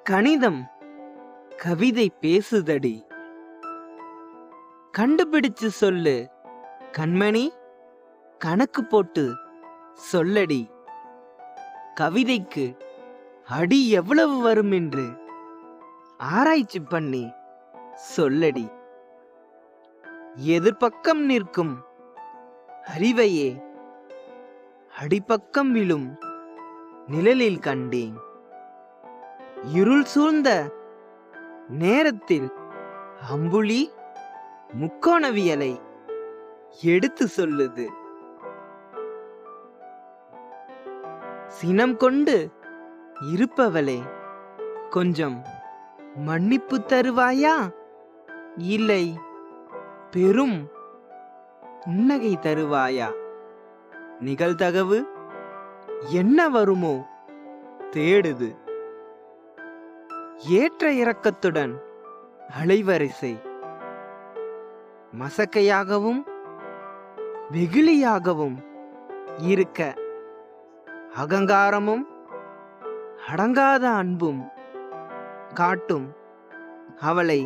கணிதம் கவிதை பேசுதடி. கண்டுபிடிச்சு சொல்லு கண்மணி, கணக்கு போட்டு சொல்லடி. கவிதைக்கு அடி எவ்வளவு வரும் என்று ஆராய்ச்சி பண்ணி சொல்லடி. எதிர்பக்கம் நிற்கும் அறிவையே அடிப்பக்கம் விழும் நிழலில் கண்டேன். இருள் சூழ்ந்த நேரத்தில் அம்புலி முக்கோணவியலை எடுத்து சொல்லுது. சினம் கொண்டு இருப்பவளே, கொஞ்சம் மன்னிப்பு தருவாயா? இல்லை பெரும் புன்னகை தருவாயா? நிகழ்தகவு என்ன வருமோ தேடுது. ஏற்ற இறக்கத்துடன் அலைவரிசை மசக்கையாகவும் வெகுளியாகவும் இருக்க, அகங்காரமும் அடங்காத அன்பும் காட்டும் அவளை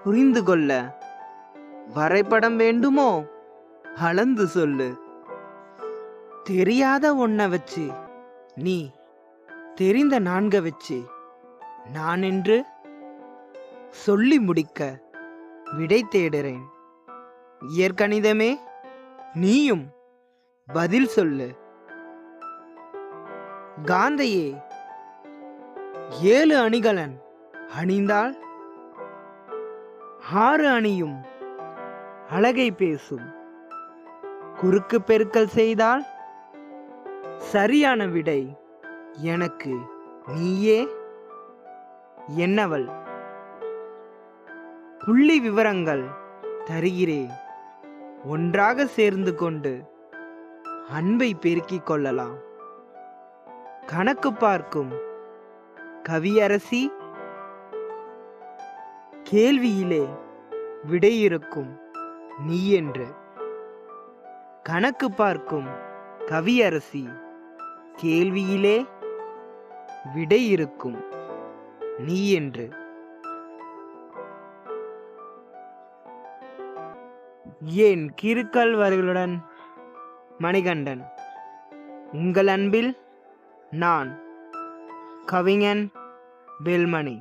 புரிந்து கொள்ள வரைபடம் வேண்டுமோ? அளந்து சொல்லு. தெரியாத ஒன்ன வச்சு நீ தெரிந்த நான்க வச்சு நான் என்று சொல்லி முடிக்க விடை தேடுறேன். இயற்கணிதமே, நீயும் பதில் சொல்லு. காந்தையே 7 அணிகலன் அணிந்தால் 6 அணியும் அழகை பேசும். குறுக்கு பெருக்கல் செய்தால் சரியான விடை எனக்கு நீயே என்னவள். புள்ளி விவரங்கள் தருகிறேன், ஒன்றாக சேர்ந்து கொண்டு அன்பை பெருக்கிக் கொள்ளலாம். கணக்கு பார்க்கும் கவியரசி, கேள்வியிலே விடை இருக்கும் நீ என்று. கணக்கு பார்க்கும் கவியரசி, கேள்வியிலே விடை இருக்கும் நீ என்று. ஏன் கிறுக்கல் வரிகளுடன் மணிகண்டன். உங்கள் அன்பில் நான், கவிஞன் வேல்மணி.